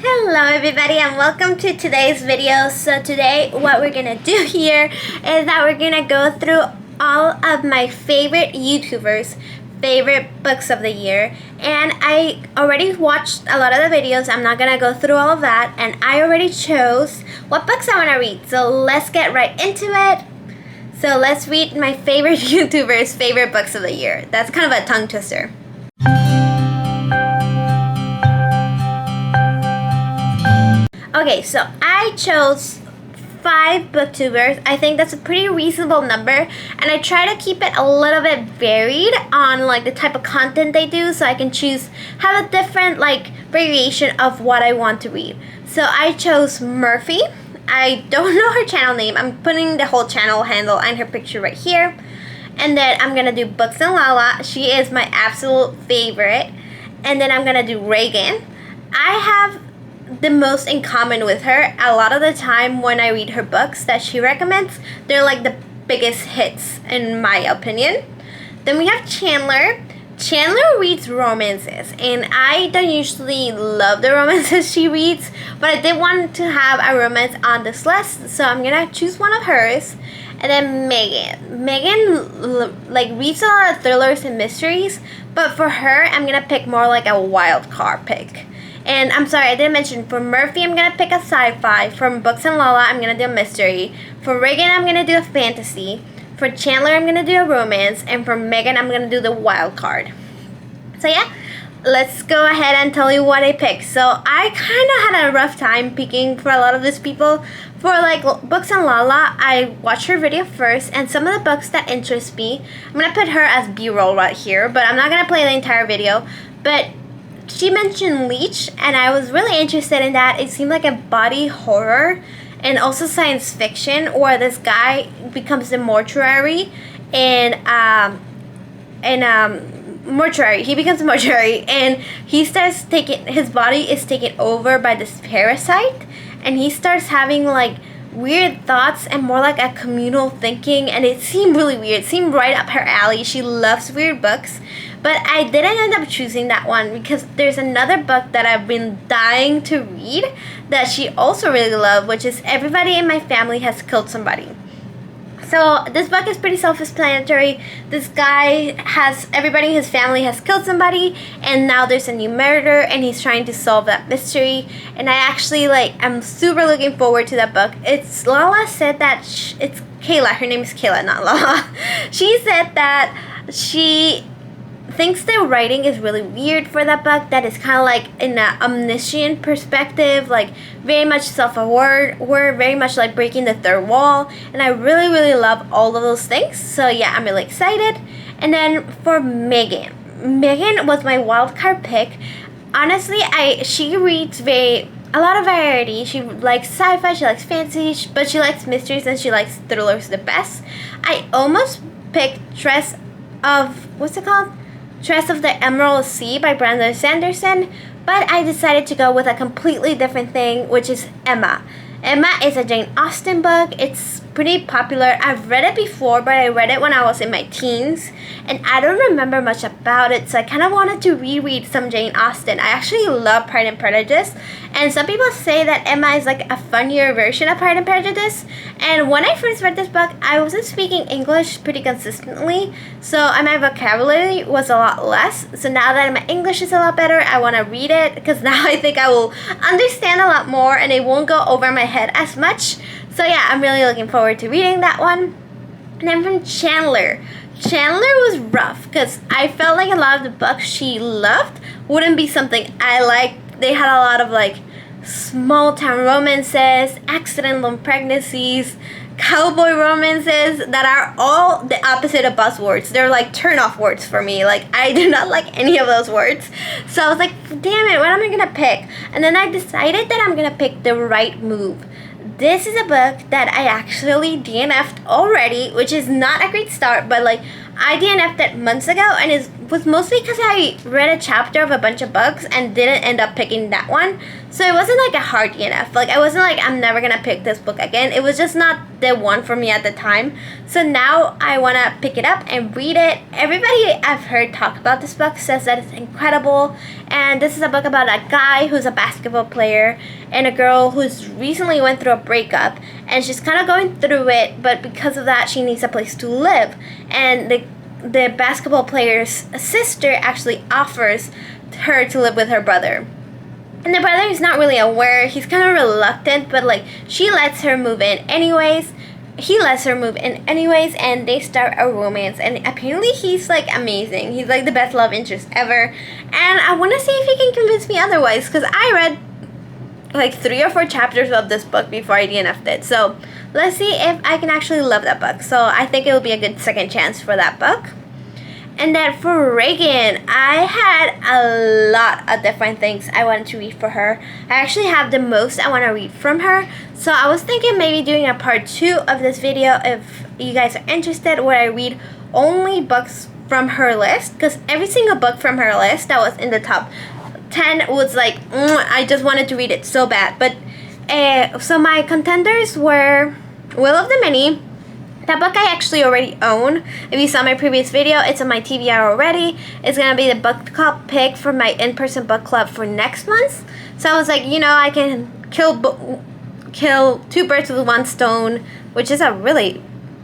Hello everybody and welcome to today's video. So today what we're gonna do here is that we're gonna go through all of my favorite YouTubers' favorite books of the year, and I already watched a lot of the videos. I'm not gonna go through all of that, and I already chose what books I want to read. So let's get right into it. So let's read my favorite YouTubers' favorite books of the year. That's kind of a tongue twister. Okay, so I chose 5 booktubers. I think that's a pretty reasonable number, and I try to keep it a little bit varied on like the type of content they do, so I can have a different like variation of what I want to read. So I chose Murphy. I don't know her channel name. I'm putting the whole channel handle and her picture right here. And then I'm gonna do Books and Lala. She is my absolute favorite. And then I'm gonna do Reagan. I have the most in common with her. A lot of the time when I read her books that she recommends, they're like the biggest hits in my opinion. Then we have Chandler. Chandler reads romances, and I don't usually love the romances she reads, but I did want to have a romance on this list, so I'm gonna choose one of hers. And then Megan. Megan like reads a lot of thrillers and mysteries, but for her I'm gonna pick more like a wild card pick. And I'm sorry, I didn't mention, for Murphy, I'm going to pick a sci-fi. For Books and Lala, I'm going to do a mystery. For Reagan, I'm going to do a fantasy. For Chandler, I'm going to do a romance. And for Megan, I'm going to do the wild card. So yeah, let's go ahead and tell you what I picked. So I kind of had a rough time picking for a lot of these people. For like Books and Lala, I watched her video first, and some of the books that interest me, I'm going to put her as B-roll right here, but I'm not going to play the entire video. But she mentioned Leech, and I was really interested in that. It seemed like a body horror and also science fiction, where this guy becomes the mortuary and mortuary. He becomes a mortuary, and he starts his body is taken over by this parasite, and he starts having like weird thoughts and more like a communal thinking, and it seemed really weird. It seemed right up her alley. She loves weird books. But I didn't end up choosing that one because there's another book that I've been dying to read that she also really loved, which is Everybody in My Family Has Killed Somebody. So this book is pretty self-explanatory. This guy everybody in his family has killed somebody, and now there's a new murder, and he's trying to solve that mystery. And I actually I'm super looking forward to that book. Lala said that it's Kayla. Her name is Kayla, not Lala. She said that she thinks the writing is really weird for that book, that is kind of like in an omniscient perspective, like very much self-aware, very much like breaking the third wall, and I really love all of those things. So yeah, I'm really excited. And then for Megan was my wild card pick. Honestly, she reads a lot of variety. She likes sci-fi, she likes fantasy, but she likes mysteries and she likes thrillers the best. I almost picked Tress of the Emerald Sea by Sanderson, but I decided to go with a completely different thing, which is Emma. Emma is a Jane Austen book. It's pretty popular. I've read it before, but I read it when I was in my teens, and I don't remember much about it, so I kind of wanted to reread some Jane Austen. I actually love Pride and Prejudice, and some people say that Emma is like a funnier version of Pride and Prejudice. And when I first read this book, I wasn't speaking English pretty consistently, so my vocabulary was a lot less. So now that my English is a lot better, I want to read it because now I think I will understand a lot more and it won't go over my head as much. So yeah, I'm really looking forward to reading that one. And then from Chandler was rough because I felt like a lot of the books she loved wouldn't be something I liked. They had a lot of like small town romances, accidental pregnancies, cowboy romances that are all the opposite of buzzwords. They're like turn off words for me. Like I do not like any of those words. So I was like, damn it, what am I gonna pick? And then I decided that I'm gonna pick The Right Move. This is a book that I actually DNF'd already, which is not a great start, but like I DNF'd it months ago, and it's was mostly because I read a chapter of a bunch of books and didn't end up picking that one. So it wasn't like a hard DNF. Like, I wasn't like, I'm never gonna pick this book again. It was just not the one for me at the time. So now I wanna pick it up and read it. Everybody I've heard talk about this book says that it's incredible. And this is a book about a guy who's a basketball player and a girl who's recently went through a breakup. And she's kind of going through it, but because of that, she needs a place to live. And the basketball player's sister actually offers her to live with her brother. And the brother is not really aware. He's kind of reluctant, but like she lets her move in anyways. He lets her move in anyways, and they start a romance. And apparently he's like amazing. He's like the best love interest ever. And I want to see if he can convince me otherwise, because I read like 3 or 4 chapters of this book before I DNF'd it. So let's see if I can actually love that book. So I think it will be a good second chance for that book. And then for Reagan, I had a lot of different things I wanted to read for her. I actually have the most I want to read from her. So I was thinking maybe doing a part 2 of this video if you guys are interested, where I read only books from her list. Because every single book from her list that was in the top 10 was like, I just wanted to read it so bad. But so my contenders were Will of the Many. That book I actually already own. If you saw my previous video, it's on my TBR already. It's going to be the book club pick for my in-person book club for next month. So I was like, I can kill 2 birds with 1 stone, which is a really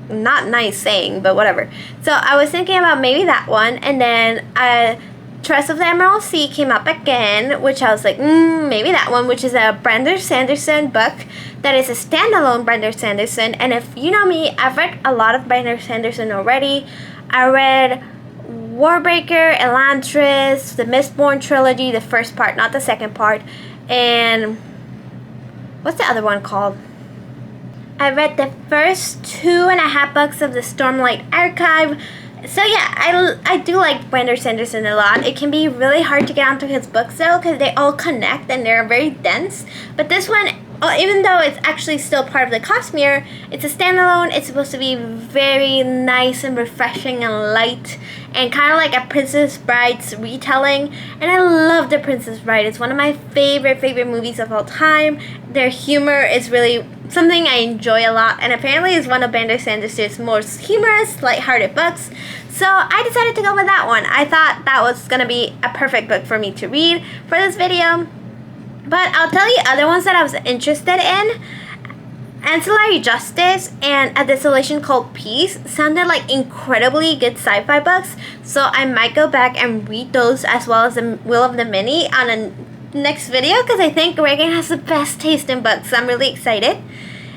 not nice saying, but whatever. So I was thinking about maybe that one, and then Tress of the Emerald Sea came up again, which I was like, maybe that one, which is a Brandon Sanderson book that is a standalone Brandon Sanderson. And if you know me, I've read a lot of Brandon Sanderson already. I read Warbreaker, Elantris, the Mistborn trilogy, the first part, not the second part. And what's the other one called? I read the first 2.5 books of the Stormlight Archive. So yeah, I do like Brandon Sanderson a lot. It can be really hard to get onto his books though, because they all connect and they're very dense. But this one, even though it's actually still part of the Cosmere, it's a standalone. It's supposed to be very nice and refreshing and light, and kind of like a Princess Bride's retelling. And I love The Princess Bride. It's one of my favorite movies of all time. Their humor is really something I enjoy a lot, and apparently is one of Brandon Sanderson's most humorous, lighthearted books. So I decided to go with that one. I thought that was going to be a perfect book for me to read for this video. But I'll tell you other ones that I was interested in. Ancillary Justice and A Desolation Called Peace sounded like incredibly good sci-fi books. So I might go back and read those, as well as the Will of the Many on a next video, because I think Reagan has the best taste in books. So I'm really excited.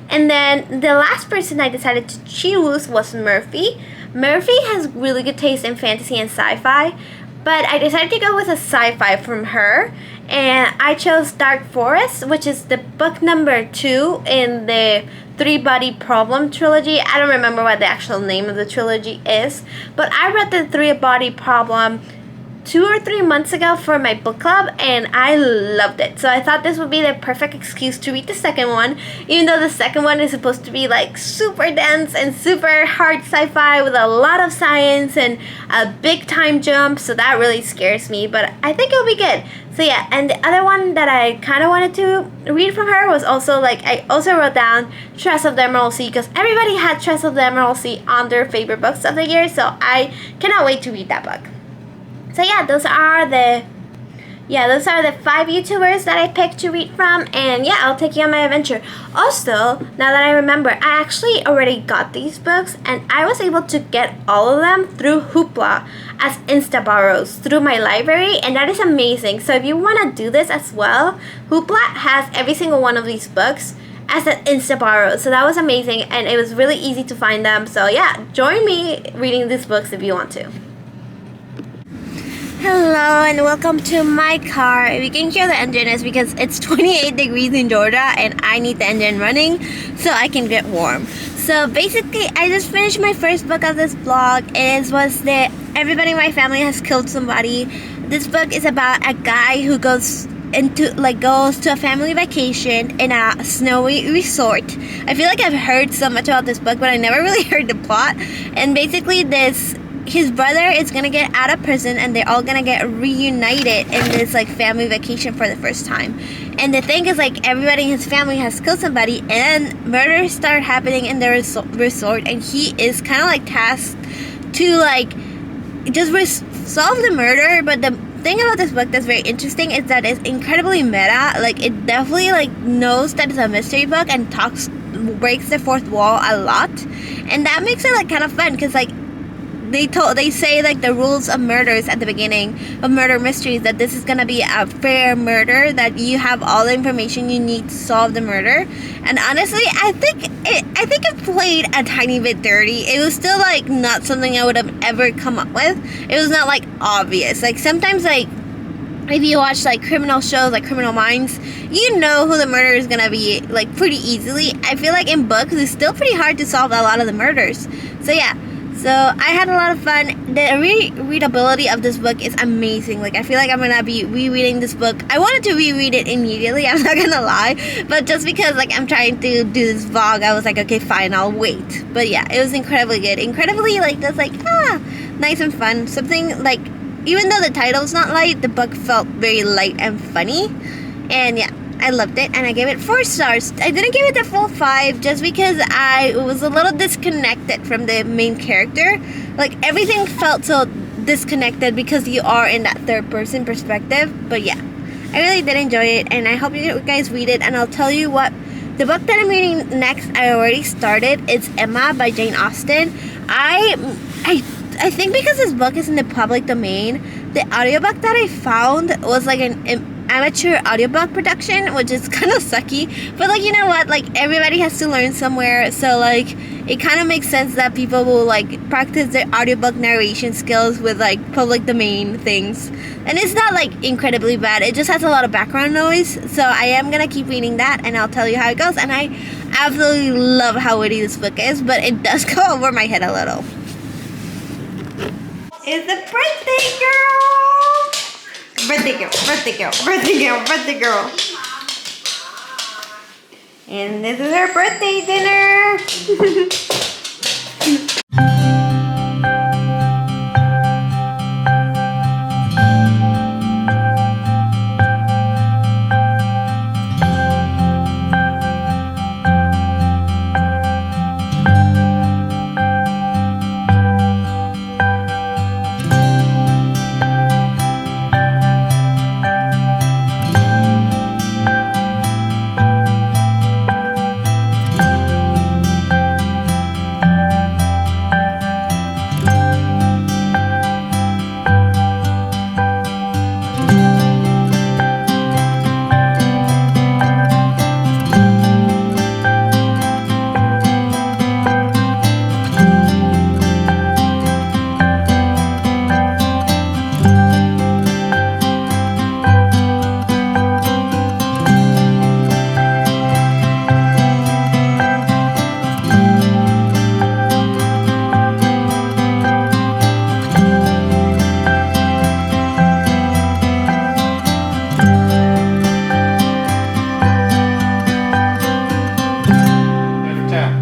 And then the last person I decided to choose was Murphy. Murphy has really good taste in fantasy and sci-fi, but I decided to go with a sci-fi from her, and I chose Dark Forest, which is the book number 2 in the 3-Body Problem trilogy. I don't remember what the actual name of the trilogy is, but I read the 3-Body Problem 2 or 3 months ago for my book club, and I loved it. So I thought this would be the perfect excuse to read the second one, even though the second one is supposed to be like super dense and super hard sci-fi with a lot of science and a big time jump, so that really scares me, but I think it'll be good. So yeah, and the other one that I kind of wanted to read from her was also like, I also wrote down Tress of the Emerald Sea, because everybody had Tress of the Emerald Sea on their favorite books of the year, so I cannot wait to read that book. So yeah, those are the 5 YouTubers that I picked to read from, and yeah, I'll take you on my adventure. Also, now that I remember, I actually already got these books, and I was able to get all of them through Hoopla as Insta borrows through my library, and that is amazing. So if you want to do this as well, Hoopla has every single one of these books as an Insta borrow, so that was amazing, and it was really easy to find them. So yeah, join me reading these books if you want to. Hello and welcome to my car. If you can hear the engine, it's because it's 28 degrees in Georgia and I need the engine running so I can get warm. So basically, I just finished my first book of this vlog. It was the Everybody in My Family Has Killed Somebody. This book is about a guy who goes to a family vacation in a snowy resort. I feel like I've heard so much about this book, but I never really heard the plot. And basically his brother is gonna get out of prison and they're all gonna get reunited in this like family vacation for the first time. And the thing is, like, everybody in his family has killed somebody, and murders start happening in the resort, and he is kind of like tasked to like just solve the murder. But the thing about this book that's very interesting is that it's incredibly meta. Like, it definitely like knows that it's a mystery book and breaks the fourth wall a lot, and that makes it like kind of fun because like they say like the rules of murders at the beginning of murder mysteries, that this is gonna be a fair murder, that you have all the information you need to solve the murder. And honestly, I think it played a tiny bit dirty. It was still like not something I would have ever come up with. It was not like obvious. Like sometimes like if you watch like criminal shows like Criminal Minds, you know who the murderer is gonna be like pretty easily. I feel like in books it's still pretty hard to solve a lot of the murders. So yeah. So I had a lot of fun. The readability of this book is amazing. Like, I feel like I'm gonna be rereading this book. I wanted to reread it immediately, I'm not gonna lie, but just because like I'm trying to do this vlog, I was like, okay, fine, I'll wait. But yeah, it was incredibly good. Incredibly like just like nice and fun. Something like, even though the title's not light, the book felt very light and funny. And yeah, I loved it, and I gave it 4 stars. I didn't give it the full 5 just because I was a little disconnected from the main character. Like, everything felt so disconnected because you are in that third person perspective. But yeah, I really did enjoy it, and I hope you guys read it. And I'll tell you what, the book that I'm reading next, I already started. It's Emma by Jane Austen. I think because this book is in the public domain, the audiobook that I found was like an amateur audiobook production, which is kind of sucky, but like, you know what, like everybody has to learn somewhere, so like it kind of makes sense that people will like practice their audiobook narration skills with like public domain things. And it's not like incredibly bad, it just has a lot of background noise. So I am gonna keep reading that, and I'll tell you how it goes. And I absolutely love how witty this book is, but it does go over my head a little. It's the birthday girl! Birthday girl, birthday girl, birthday girl, birthday girl. And this is her birthday dinner.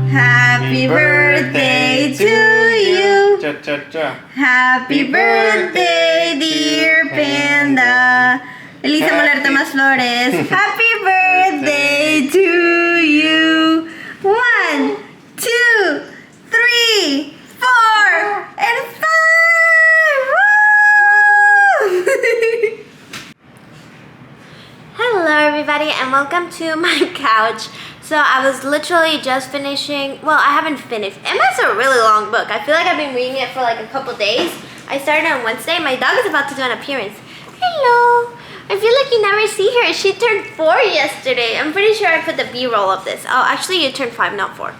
Happy birthday to you. Happy birthday, dear Panda. Elisa Molerte más flores. Happy birthday to you. 1, 2, 3, 4, and 5. Woo! Hello, everybody, and welcome to my couch. So I was literally just finishing, well, I haven't finished. Emma's a really long book. I feel like I've been reading it for like a couple days. I started on Wednesday. My dog is about to do an appearance. Hello. I feel like you never see her. She turned 4 yesterday. I'm pretty sure I put the B-roll of this. Oh, actually you turned 5, not 4.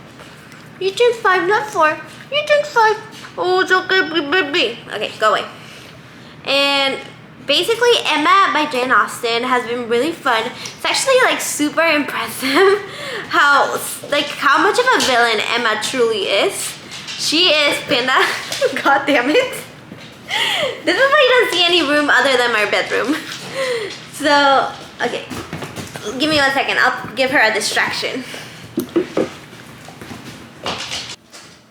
You turned 5, not 4. You turned 5. Oh, it's okay, baby. Okay, go away. And basically, Emma by Jane Austen has been really fun. It's actually like super impressive how much of a villain Emma truly is. She is Panda. God damn it. This is why you don't see any room other than my bedroom. So, okay. Give me 1 second. I'll give her a distraction.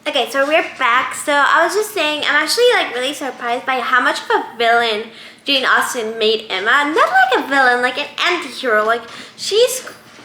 Okay, Okay, so we're back. So I was just saying, I'm actually like really surprised by how much of a villain Jane Austen made Emma. Not like a villain, like an anti-hero. Like, she's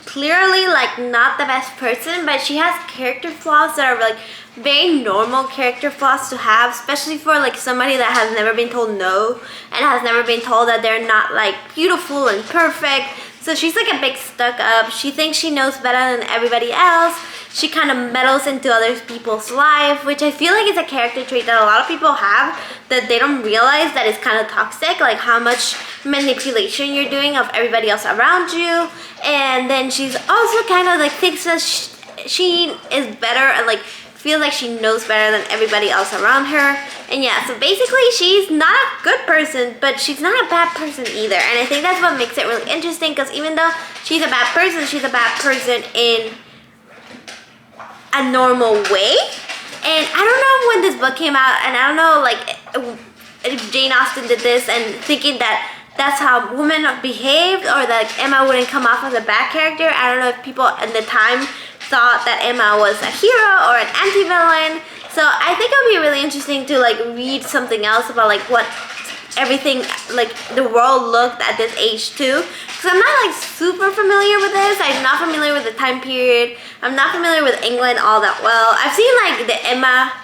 clearly like not the best person, but she has character flaws that are like very normal character flaws to have, especially for like somebody that has never been told no and has never been told that they're not like beautiful and perfect. So she's like a big stuck up. She thinks she knows better than everybody else. She kind of meddles into other people's life, which I feel like is a character trait that a lot of people have that they don't realize that is kind of toxic, like how much manipulation you're doing of everybody else around you. And then she's also kind of like thinks that she is better and like feels like she knows better than everybody else around her. And yeah, so basically she's not a good person, but she's not a bad person either. And I think that's what makes it really interesting, because even though she's a bad person, she's a bad person in a normal way. And I don't know when this book came out, and I don't know like if Jane Austen did this and thinking that that's how women behaved, or that Emma wouldn't come off as a bad character. I don't know if people at the time thought that Emma was a hero or an anti-villain. So I think it would be really interesting to like read something else about like what everything, like the world looked at this age too. Because I'm not like super familiar with this. I'm not familiar with the time period. I'm not familiar with England all that well. I've seen like the Emma,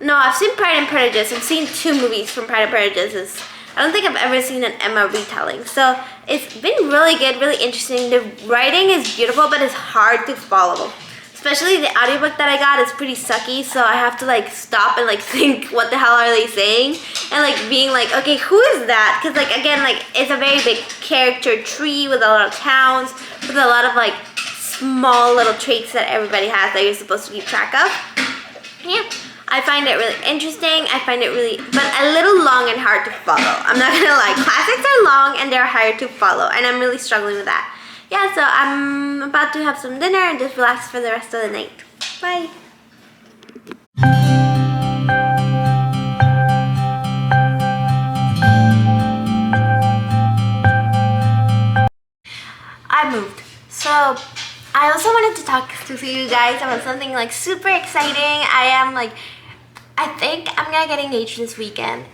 no, I've seen Pride and Prejudice. I've seen 2 movies from Pride and Prejudice. I don't think I've ever seen an Emma retelling. So it's been really good, really interesting. The writing is beautiful, but it's hard to follow. Especially the audiobook that I got is pretty sucky, so I have to like stop and like think what the hell are they saying, and like being like, okay, who is that? Because like again, like it's a very big character tree with a lot of towns, with a lot of like small little traits that everybody has that you're supposed to keep track of. Yeah, I find it really interesting. I find it really, but a little long and hard to follow. I'm not gonna lie, classics are long and they're hard to follow, and I'm really struggling with that. Yeah, so I'm about to have some dinner and just relax for the rest of the night. Bye. I moved. So I also wanted to talk to you guys about something like super exciting. I think I'm gonna get engaged this weekend.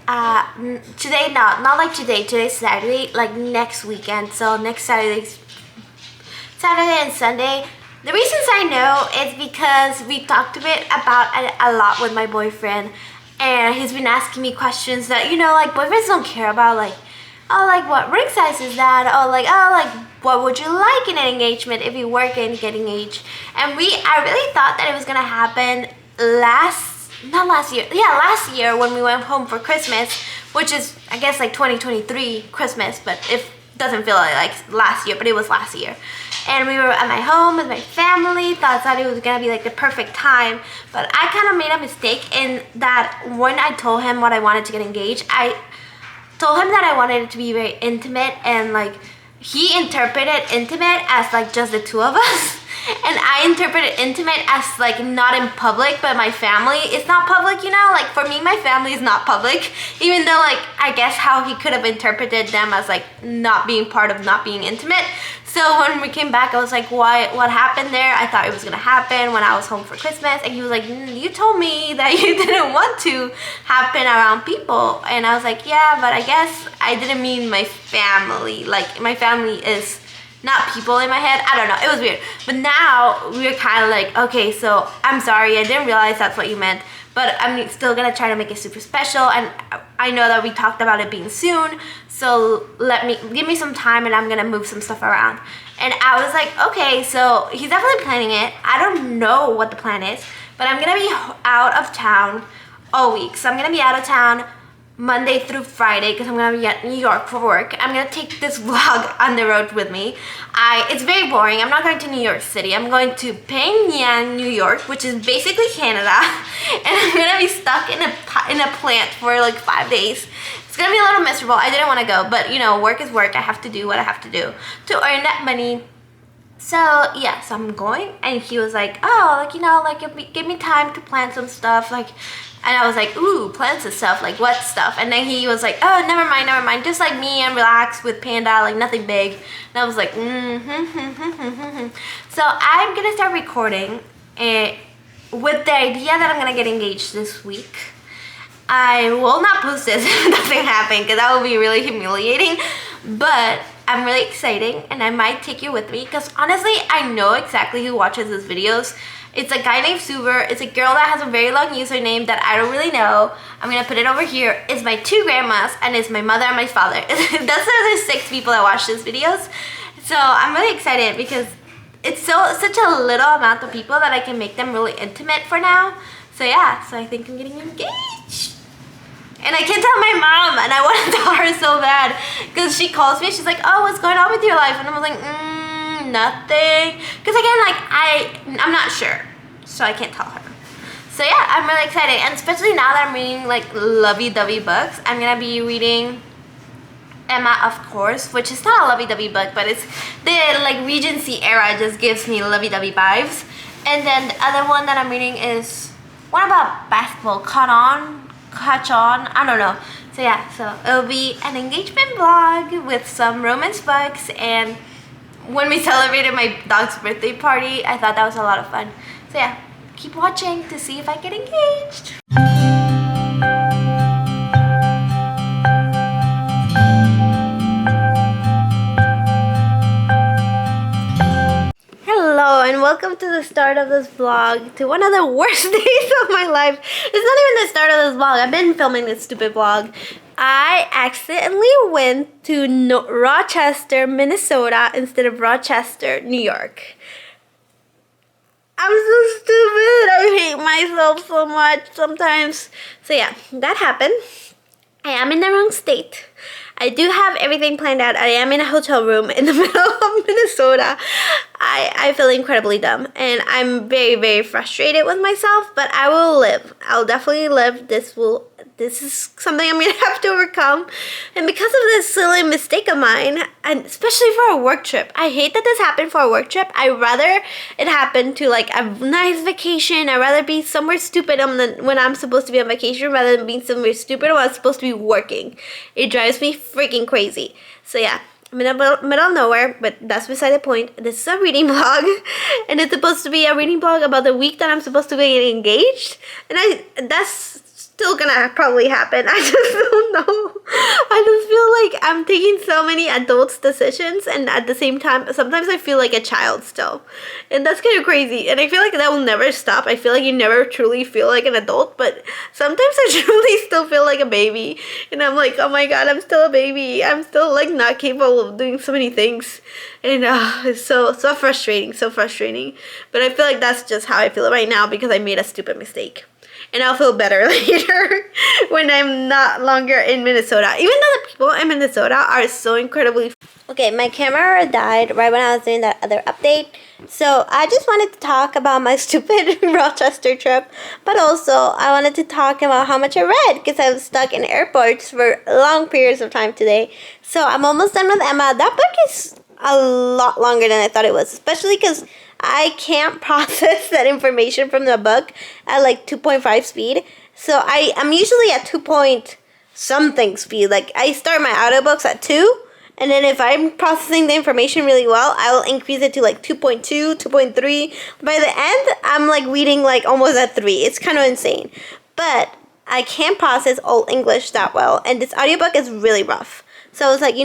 Today, not like today. Today's Saturday, like next weekend. So next Saturday and Sunday. The reasons I know is because we talked about a lot with my boyfriend, and he's been asking me questions that, you know, like boyfriends don't care about, like, oh, like what ring size is that? Oh, like what would you like in an engagement if you were going to get engaged? And I really thought that it was gonna happen last year when we went home for Christmas, which is I guess like 2023 Christmas, but it doesn't feel like last year, but it was last year. And we were at my home with my family, thought it was gonna be like the perfect time. But I kind of made a mistake in that when I told him what I wanted to get engaged, I told him that I wanted it to be very intimate, and like he interpreted intimate as like just the 2 of us. And I interpreted intimate as like not in public, but my family is not public, you know? Like for me, my family is not public, even though like I guess how he could have interpreted them as like not being part of not being intimate. So when we came back, I was like, what happened there? I thought it was gonna happen when I was home for Christmas. And he was like, you told me that you didn't want to happen around people. And I was like, yeah, but I guess I didn't mean my family. Like my family is not people in my head. I don't know, it was weird. But now we're kind of like, okay, so I'm sorry, I didn't realize that's what you meant, but I'm still gonna try to make it super special. And I know that we talked about it being soon, so give me some time and I'm gonna move some stuff around. And I was like, okay, so he's definitely planning it. I don't know what the plan is, but I'm gonna be out of town all week. So I'm gonna be out of town Monday through Friday because I'm gonna be at New York for work. I'm gonna take this vlog on the road with me. It's very boring. I'm not going to New York City. I'm going to Penang, New York, which is basically Canada, and I'm gonna be stuck in a plant for like 5 days. It's gonna be a little miserable. I didn't want to go, but you know, work is work. I have to do what I have to do to earn that money. So yeah, so I'm going, and he was like, oh, like, you know, like give me time to plan some stuff, like. And I was like, ooh, plans and stuff, like what stuff? And then he was like, oh, never mind, just like me and relax with Panda, like nothing big. And I was like, So I'm gonna start recording with the idea that I'm gonna get engaged this week. I will not post this if it doesn't happen because that will be really humiliating. But I'm really excited and I might take you with me because honestly, I know exactly who watches his videos. It's a guy named Suber. It's a girl that has a very long username that I don't really know. I'm gonna put it over here. It's my 2 grandmas and it's my mother and my father. That's the other 6 people that watch these videos. So I'm really excited because it's such a little amount of people that I can make them really intimate for now. So yeah, so I think I'm getting engaged. And I can't tell my mom, and I want to tell her so bad because she calls me. She's like, "Oh, what's going on with your life?" And I'm like, "Nothing." Because again, like I'm not sure, so I can't tell her. So yeah, I'm really excited, and especially now that I'm reading like lovey-dovey books. I'm gonna be reading Emma, of course, which is not a lovey-dovey book, but it's the like Regency era. Just gives me lovey-dovey vibes. And then the other one that I'm reading is one about basketball, Catch On, I don't know. So yeah, so it'll be an engagement vlog with some romance books, and when we celebrated my dog's birthday party, I thought that was a lot of fun. So yeah, keep watching to see if I get engaged. Hello and welcome to the start of this vlog, to one of the worst days of my life. It's not even the start of this vlog. I've been filming this stupid vlog. I accidentally went to Rochester, Minnesota instead of Rochester, New York. I'm so stupid. I hate myself so much sometimes. So yeah, that happened. I am in the wrong state. I do have everything planned out. I am in a hotel room in the middle of Minnesota. I feel incredibly dumb and I'm very, very frustrated with myself, but I will live. I'll definitely live. This is something I'm gonna have to overcome. And because of this silly mistake of mine, and especially for a work trip, I hate that this happened for a work trip. I'd rather it happen to like a nice vacation. I'd rather be somewhere stupid when I'm supposed to be on vacation rather than being somewhere stupid when I'm supposed to be working. It drives me freaking crazy. So yeah, I'm in the middle of nowhere, but that's beside the point. This is a reading vlog, and it's supposed to be a reading vlog about the week that I'm supposed to be getting engaged, and that's still gonna probably happen. I just don't know. I just feel like I'm taking so many adults' decisions, and at the same time, sometimes I feel like a child still. And that's kind of crazy. And I feel like that will never stop. I feel like you never truly feel like an adult, but sometimes I truly still feel like a baby. And I'm like, oh my god, I'm still a baby. I'm still like not capable of doing so many things. And it's so frustrating, so frustrating. But I feel like that's just how I feel right now because I made a stupid mistake. And I'll feel better later when I'm not longer in Minnesota. Even though the people in Minnesota are so incredibly... Okay, my camera died right when I was doing that other update. So I just wanted to talk about my stupid Rochester trip. But also, I wanted to talk about how much I read. Because I was stuck in airports for long periods of time today. So I'm almost done with Emma. That book is a lot longer than I thought it was. Especially because I can't process that information from the book at like 2.5 speed. So I'm usually at 2 point something speed. Like I start my audiobooks at 2. And then if I'm processing the information really well, I will increase it to like 2.2, 2.3. By the end, I'm like reading like almost at 3. It's kind of insane. But I can't process Old English that well. And this audiobook is really rough. So I was like,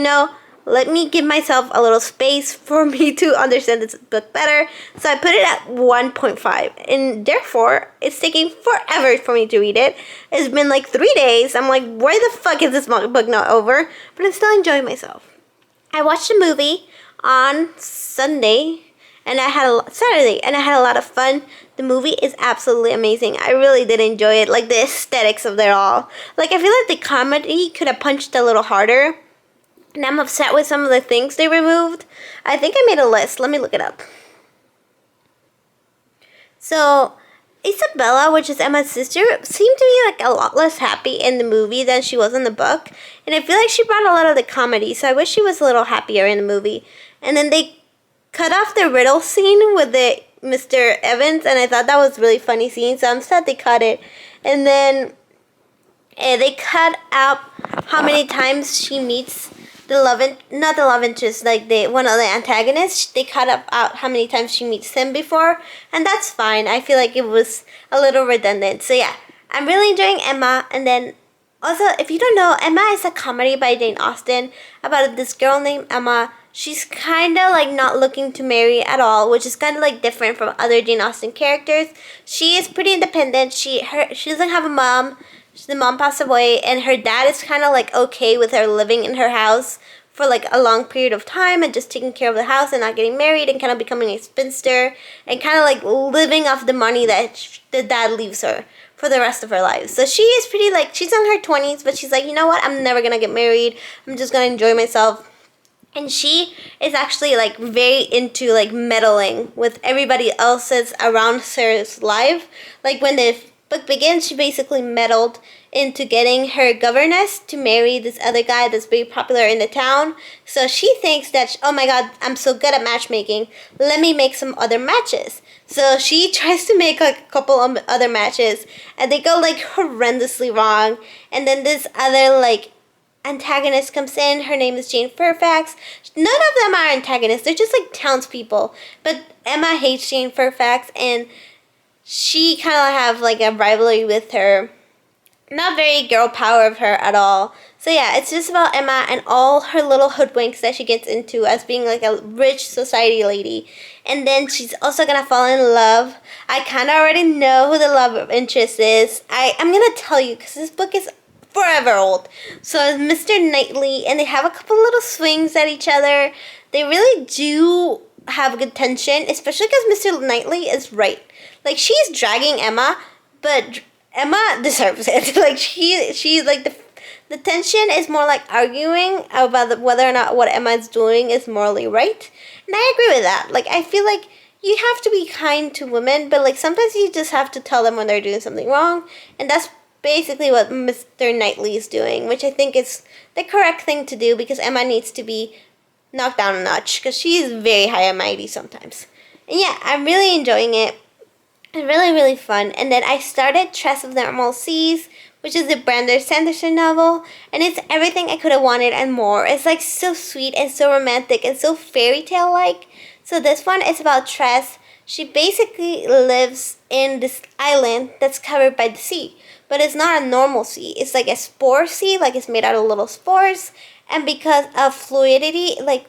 let me give myself a little space for me to understand this book better. So I put it at 1.5. And therefore, it's taking forever for me to read it. It's been like 3 days. I'm like, why the fuck is this book not over? But I'm still enjoying myself. I watched a movie on Saturday, and I had a lot of fun. The movie is absolutely amazing. I really did enjoy it. Like the aesthetics of it all. Like I feel like the comedy could have punched a little harder. And I'm upset with some of the things they removed. I think I made a list. Let me look it up. So, Isabella, which is Emma's sister, seemed to be like a lot less happy in the movie than she was in the book. And I feel like she brought a lot of the comedy. So I wish she was a little happier in the movie. And then they cut off the riddle scene with the Mr. Evans. And I thought that was a really funny scene. So I'm sad they cut it. And then they cut out how many times she meets not the love interest, like the one of the antagonists, they cut up out how many times she meets him before, and that's fine. I feel like it was a little redundant. So yeah, I'm really enjoying Emma. And then also, if you don't know, Emma is a comedy by Jane Austen about this girl named Emma. She's kind of like not looking to marry at all, which is kind of like different from other Jane Austen characters. She is pretty independent. She doesn't have a mom. The mom passed away, and her dad is kind of like okay with her living in her house for like a long period of time and just taking care of the house and not getting married and kind of becoming a spinster and kind of like living off the money that the dad leaves her for the rest of her life. So she is pretty like, she's in her 20s, but she's like, you know what, I'm never gonna get married. I'm just gonna enjoy myself. And she is actually like very into like meddling with everybody else's around her's life. Like when the book begins, she basically meddled into getting her governess to marry this other guy that's very popular in the town. So she thinks that, oh my god, I'm so good at matchmaking, let me make some other matches. So she tries to make like a couple of other matches, and they go like horrendously wrong. And then this other like antagonist comes in. Her name is Jane Fairfax. None of them are antagonists, they're just like townspeople. But Emma hates Jane Fairfax, and she kind of have like a rivalry with her. Not very girl power of her at all. So yeah, it's just about Emma and all her little hoodwinks that she gets into as being like a rich society lady. And then she's also gonna fall in love. I kind of already know who the love interest is. I'm gonna tell you because this book is forever old. So it's Mr. Knightley, and they have a couple little swings at each other. They really do have good tension, especially because Mr. Knightley is right. Like, she's dragging Emma, but Emma deserves it. Like, she's like, the tension is more like arguing about whether or not what Emma is doing is morally right. And I agree with that. Like, I feel like you have to be kind to women, but like sometimes you just have to tell them when they're doing something wrong. And that's basically what Mr. Knightley is doing, which I think is the correct thing to do, because Emma needs to be knocked down a notch because she is very high and mighty sometimes. And yeah, I'm really enjoying it. It's really, really fun. And then I started Tress of the Emerald Seas, which is the Brandon Sanderson novel, and it's everything I could have wanted and more. It's like so sweet and so romantic and so fairy tale like. So this one is about Tress. She basically lives in this island that's covered by the sea, but it's not a normal sea. It's like a spore sea, like it's made out of little spores, and because of fluidity, like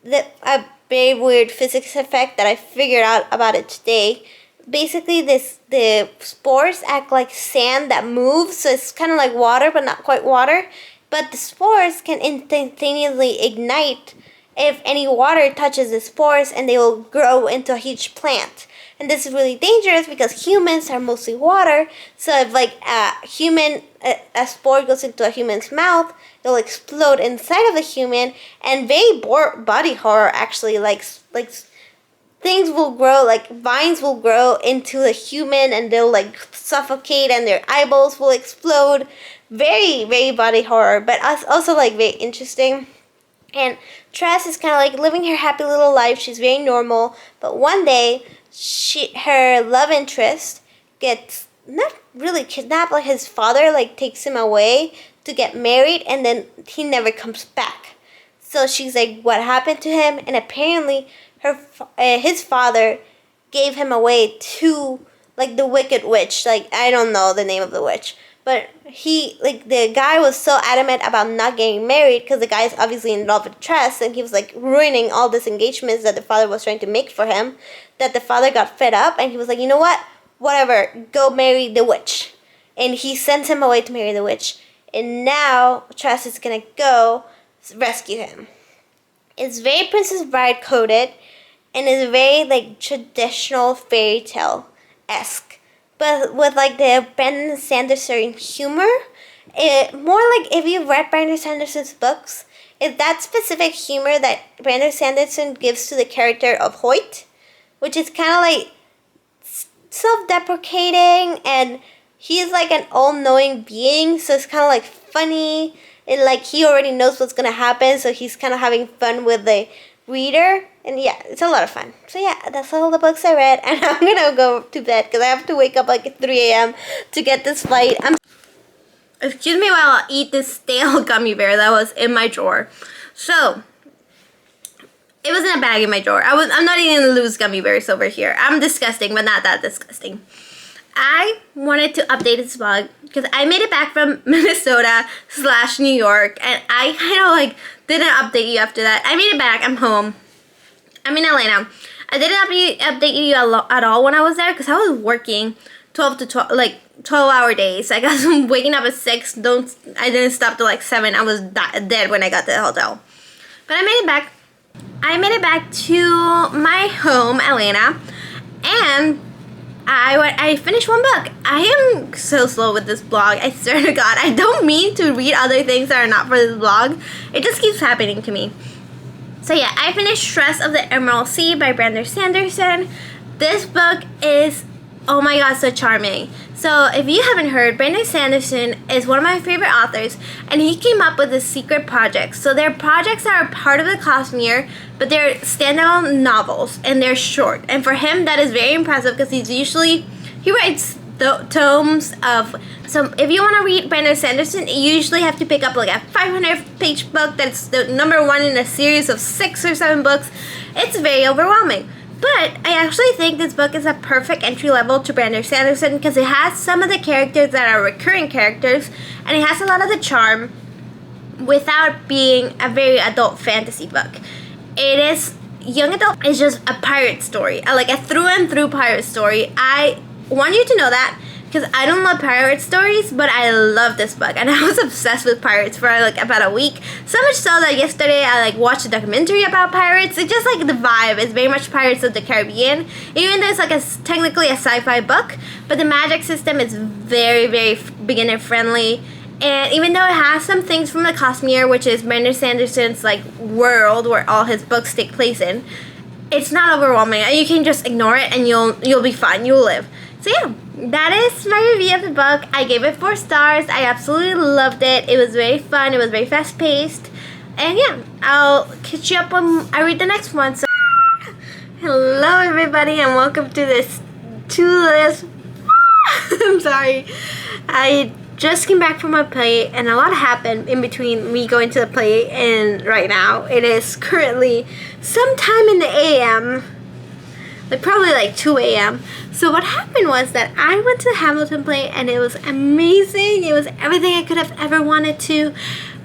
a very weird physics effect that I figured out about it today. Basically, the spores act like sand that moves, so it's kind of like water, but not quite water. But the spores can instantaneously ignite if any water touches the spores, and they will grow into a huge plant. And this is really dangerous because humans are mostly water. So if like a spore goes into a human's mouth, it'll explode inside of the human. And very body horror actually, like things will grow, like vines will grow into a human, and they'll like suffocate, and their eyeballs will explode. Very, very body horror, but also like very interesting. And Tress is kind of like living her happy little life. She's very normal, but one day her love interest gets not really kidnapped, like his father like takes him away to get married, and then he never comes back. So she's like, what happened to him? And apparently his father gave him away to like the Wicked Witch. Like, I don't know the name of the witch, but the guy was so adamant about not getting married because the guy is obviously in love with Tress, and he was like ruining all these engagements that the father was trying to make for him, that the father got fed up, and he was like, you know what, whatever, go marry the witch. And he sends him away to marry the witch, and now Tress is gonna go rescue him. It's very Princess Bride coded, and it's very like traditional fairy tale-esque, but with like the Brandon Sanderson humor. More like if you've read Brandon Sanderson's books, it's that specific humor that Brandon Sanderson gives to the character of Hoyt, which is kind of like self-deprecating, and he's like an all-knowing being, so it's kind of like funny, and like he already knows what's gonna happen, so he's kind of having fun with the reader. And yeah, it's a lot of fun. So yeah, that's all the books I read, and I'm gonna go to bed because I have to wake up like at 3 a.m. to get this flight. Excuse me while I eat this stale gummy bear that was in my drawer. So it was in a bag in my drawer. I'm not eating the loose gummy bears over here. I'm disgusting, but not that disgusting. I wanted to update this vlog because I made it back from Minnesota / New York, and I kind of like didn't update you after that. I made it back. I'm home. I'm in LA now. I didn't update you at all when I was there because I was working 12-hour days. I got waking up at 6. I didn't stop till like 7. I was dead when I got to the hotel. But I made it back. I made it back to my home, Atlanta, and I finished one book. I am so slow with this blog. I swear to God, I don't mean to read other things that are not for this blog. It just keeps happening to me. So yeah, I finished Tress of the Emerald Sea by Sanderson. This book is, oh my God, so charming. So if you haven't heard, Sanderson is one of my favorite authors, and he came up with this secret projects. So they're projects that are part of the classroom year, but they're standalone novels, and they're short. And for him, that is very impressive because he writes tomes of, so if you want to read Sanderson, you usually have to pick up like a 500-page book that's the #1 in a series of 6 or 7 books. It's very overwhelming. But I actually think this book is a perfect entry level to Sanderson because it has some of the characters that are recurring characters, and it has a lot of the charm without being a very adult fantasy book. It is young adult. It's just a pirate story, like a through and through pirate story. I want you to know that because I don't love pirate stories, but I love this book, and I was obsessed with pirates for like about a week. So much so that yesterday I like watched a documentary about pirates. It's just like the vibe is very much Pirates of the Caribbean, even though it's like technically a sci-fi book, but the magic system is very, very beginner friendly. And even though it has some things from the classroom year, which is Sanderson's like world where all his books take place in, it's not overwhelming. You can just ignore it and you'll be fine. You'll live. So yeah, that is my review of the book. I gave it 4 stars. I absolutely loved it. It was very fun. It was very fast paced. And yeah, I'll catch you up when I read the next one. So hello everybody, and welcome to this I'm sorry. I just came back from my play, and a lot happened in between me going to the play and right now. It is currently sometime in the AM, like probably like 2 a.m. So what happened was that I went to the Hamilton play, and it was amazing. It was everything I could have ever wanted to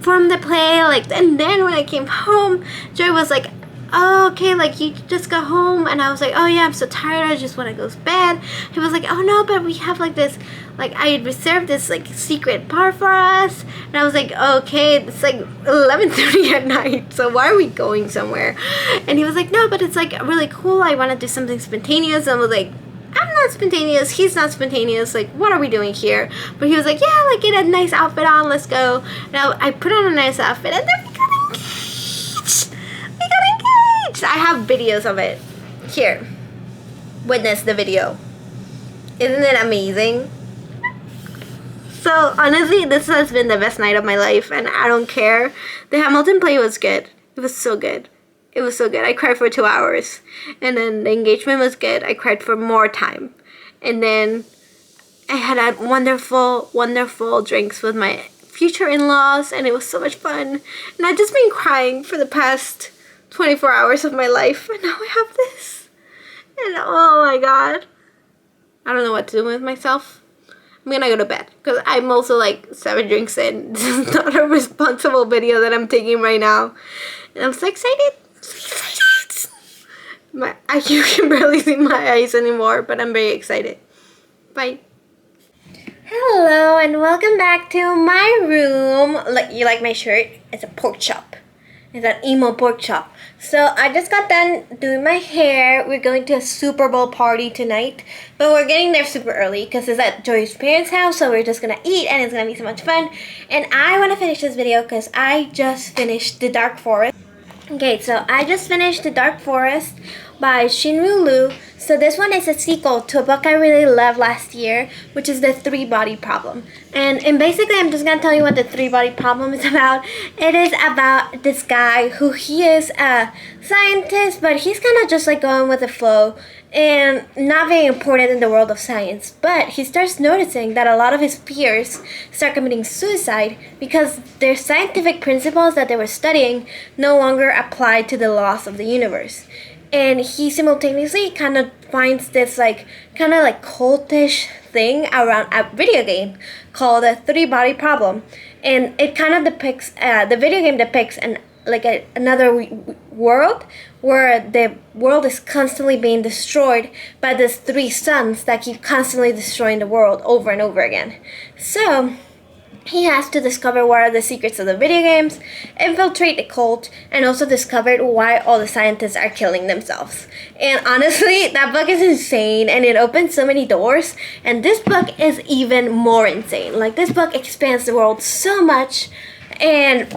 from the play. Like, and then when I came home, Joy was like, oh, okay, like you just go home. And I was like, oh yeah, I'm so tired, I just want to go to bed. He was like, oh no, but we have like this, like I had reserved this like secret bar for us. And I was like, okay, it's like 11:30 at night, so why are we going somewhere? And he was like, no, but it's like really cool, I want to do something spontaneous. And I was like, I'm not spontaneous, he's not spontaneous, like what are we doing here? But he was like, yeah, like get a nice outfit on, let's go. And I put on a nice outfit, and then we got engaged. I have videos of it. Here, witness the video. Isn't it amazing? So honestly, this has been the best night of my life, and I don't care. The Hamilton play was good. It was so good. It was so good. I cried for 2 hours. And then the engagement was good. I cried for more time. And then I had a wonderful, wonderful drinks with my future in-laws, and it was so much fun. And I've just been crying for the past 24 hours of my life, and now I have this. And oh my God, I don't know what to do with myself. I'm gonna go to bed because I'm also like 7 drinks in. This is not a responsible video that I'm taking right now, and I'm so excited. You can barely see my eyes anymore, but I'm very excited. Bye. Hello and welcome back to my room. Like, you like my shirt? It's a pork chop. It's an emo pork chop. So I just got done doing my hair. We're going to a Super Bowl party tonight, but we're getting there super early because it's at Joy's parents' house, so we're just gonna eat and it's gonna be so much fun. And I want to finish this video because I just finished The Dark Forest. Okay, so I just finished The Dark Forest, by Shinru Liu. So this one is a sequel to a book I really loved last year, which is The Three Body Problem. And basically I'm just gonna tell you what The Three Body Problem is about. It is about this guy who he is a scientist, but he's kind of just like going with the flow and not very important in the world of science. But he starts noticing that a lot of his peers start committing suicide because their scientific principles that they were studying no longer apply to the laws of the universe. And he simultaneously kind of finds this like kind of like cultish thing around a video game called The Three Body Problem. And it kind of depicts the video game depicts another world where the world is constantly being destroyed by these three suns that keep constantly destroying the world over and over again. So he has to discover what are the secrets of the video games, infiltrate the cult, and also discover why all the scientists are killing themselves. And honestly, that book is insane and it opens so many doors. And this book is even more insane. Like, this book expands the world so much, and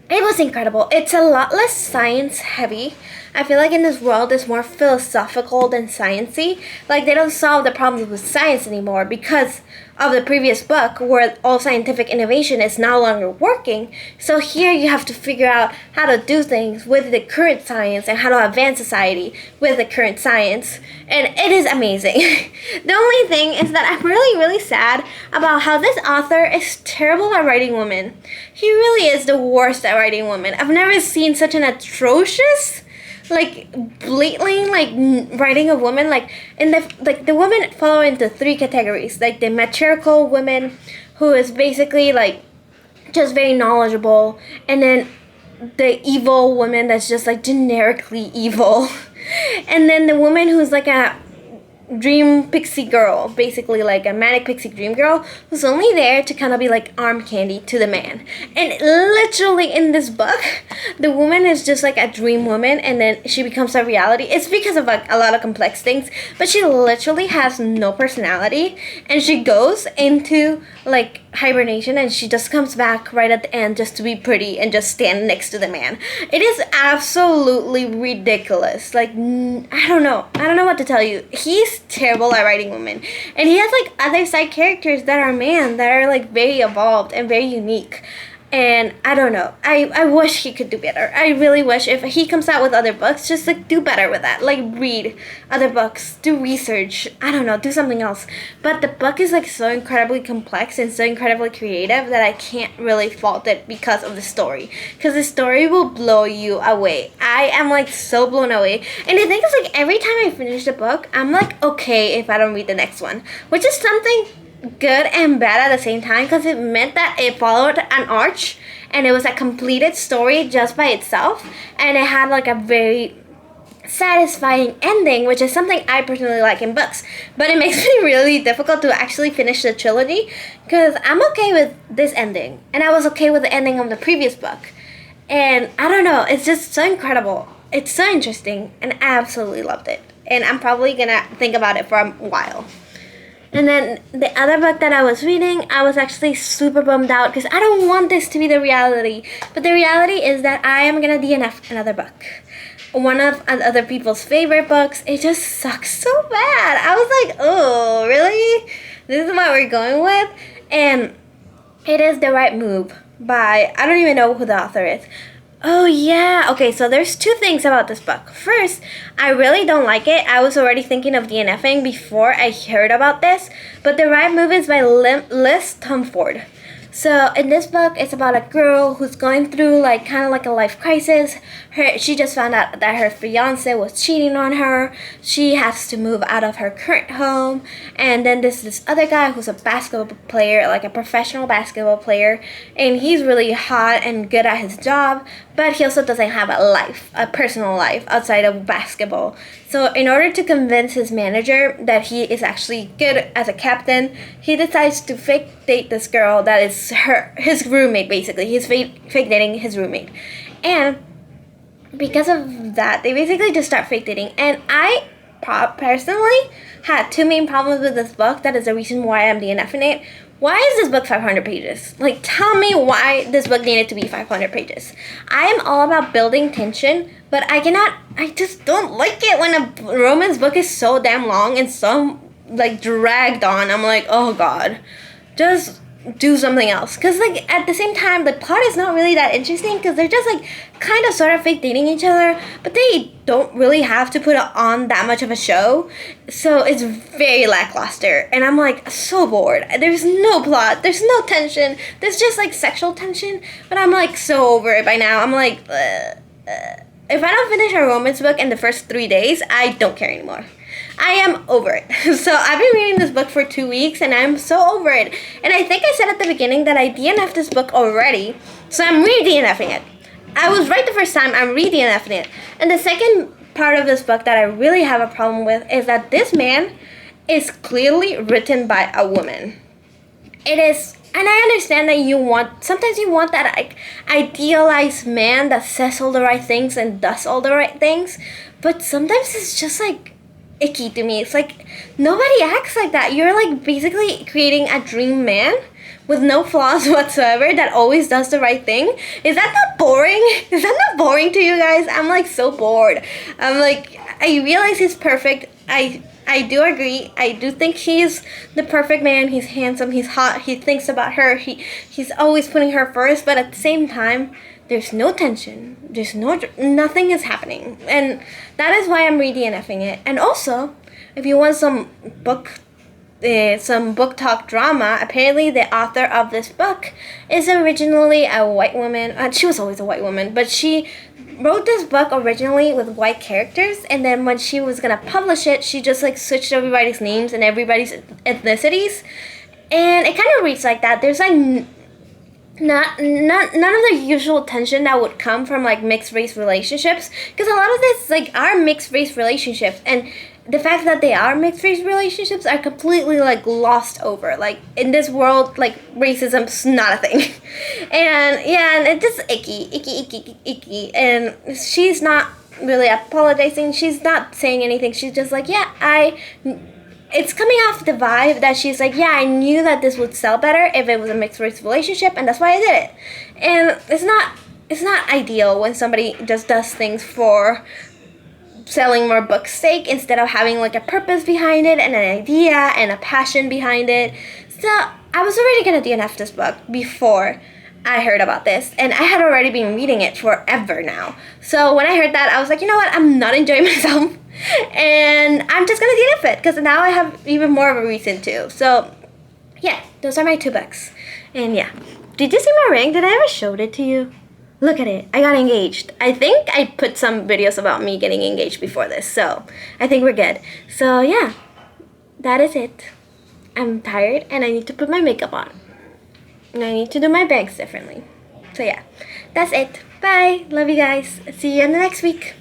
it was incredible. It's a lot less science heavy. I feel like in this world it's more philosophical than sciencey. Like, they don't solve the problems with science anymore because of the previous book where all scientific innovation is no longer working. So here you have to figure out how to do things with the current science and how to advance society with the current science. And it is amazing. The only thing is that I'm really, really sad about how this author is terrible at writing women. He really is the worst at writing women. I've never seen such an atrocious, like, blatantly, like, writing a woman, like, in the women fall into three categories, like the matriarchal woman, who is basically like just very knowledgeable, and then the evil woman that's just like generically evil, and then the woman who's like a dream pixie girl, basically like a manic pixie dream girl, who's only there to kind of be like arm candy to the man. And literally in this book, the woman is just like a dream woman, and then she becomes a reality. It's because of like a lot of complex things, but she literally has no personality, and she goes into like hibernation, and she just comes back right at the end just to be pretty and just stand next to the man. It is absolutely ridiculous. Like, I don't know what to tell you. He's terrible at writing women, and he has like other side characters that are men that are like very evolved and very unique. And I don't know. I wish he could do better. I really wish if he comes out with other books, just like do better with that. Like, read other books, do research. I don't know, do something else. But the book is like so incredibly complex and so incredibly creative that I can't really fault it because of the story. Because the story will blow you away. I am like so blown away. And the thing is, like, every time I finish the book, I'm like okay if I don't read the next one, which is something good and bad at the same time, because it meant that it followed an arch and it was a completed story just by itself, and it had like a very satisfying ending, which is something I personally like in books. But it makes me really difficult to actually finish the trilogy, because I'm okay with this ending and I was okay with the ending of the previous book, and I don't know, it's just so incredible. It's so interesting, and I absolutely loved it, and I'm probably gonna think about it for a while. And then the other book that I was reading, I was actually super bummed out because I don't want this to be the reality. But the reality is that I am going to DNF another book. One of other people's favorite books. It just sucks so bad. I was like, oh, really? This is what we're going with? And it is The Right Move by, I don't even know who the author is. Oh yeah, okay, so there's two things about this book. First, I really don't like it. I was already thinking of DNFing before I heard about this, but The Right Move is by Liz Tomforde. So in this book, it's about a girl who's going through like kind of like a life crisis. She just found out that her fiance was cheating on her. She has to move out of her current home. And then there's this other guy who's a basketball player, like a professional basketball player. And he's really hot and good at his job, but he also doesn't have a life, a personal life outside of basketball. So in order to convince his manager that he is actually good as a captain, he decides to fake date this girl that is his roommate, basically. He's fake dating his roommate. And because of that, they basically just start fake dating. And I personally had two main problems with this book. That is the reason why I'm DNFing it. Why is this book 500 pages? Like, tell me why this book needed to be 500 pages. I am all about building tension, but I just don't like it when a romance book is so damn long and so, like, dragged on. I'm like, oh god, just do something else. Because, like, at the same time, the plot is not really that interesting because they're just, like, kind of sort of fake dating each other, but they don't really have to put on that much of a show. So it's very lackluster. And I'm, like, so bored. There's no plot. There's no tension. There's just, like, sexual tension. But I'm, like, so over it by now. I'm, like, if I don't finish a romance book in the first 3 days, I don't care anymore. I am over it. So I've been reading this book for 2 weeks and I'm so over it. And I think I said at the beginning that I DNF'd this book already. So I'm re-DNFing it. I was right the first time, I'm re-DNFing it. And the second part of this book that I really have a problem with is that this man is clearly written by a woman. It is, and I understand that sometimes you want that like idealized man that says all the right things and does all the right things. But sometimes it's just like icky to me. It's like nobody acts like that. You're like basically creating a dream man with no flaws whatsoever that always does the right thing. Is that not boring? Is that not boring to you guys? I'm like so bored. I'm like, I realize he's perfect. I do agree. I do think he's the perfect man. He's handsome. He's hot. He thinks about her. He's always putting her first. But at the same time, there's no tension. There's nothing is happening. And that is why I'm re-DNFing it. And also, if you want some book talk drama, apparently the author of this book is originally a white woman. She was always a white woman, but she wrote this book originally with white characters, and then when she was gonna publish it, she just like switched everybody's names and everybody's ethnicities, and it kind of reads like that. There's like none of the usual tension that would come from like mixed race relationships, because a lot of this like are mixed race relationships, and the fact that they are mixed race relationships are completely like glossed over. Like in this world, like racism's not a thing. And yeah, and it's just icky. And she's not really apologizing. She's not saying anything. She's just like, yeah, it's coming off the vibe that she's like, yeah, I knew that this would sell better if it was a mixed race relationship, and that's why I did it. And it's not ideal when somebody just does things for selling more books' sake instead of having like a purpose behind it and an idea and a passion behind it. So I was already gonna DNF this book before I heard about this, and I had already been reading it forever now. So when I heard that, I was like, you know what, I'm not enjoying myself, and I'm just gonna DNF it because now I have even more of a reason to. So yeah, those are my 2 books. And yeah, did you see my ring? Did I ever show it to you? Look at it. I got engaged. I think I put some videos about me getting engaged before this, so I think we're good. So yeah, that is it. I'm tired and I need to put my makeup on. And I need to do my bangs differently. So yeah, that's it. Bye. Love you guys. See you in the next week.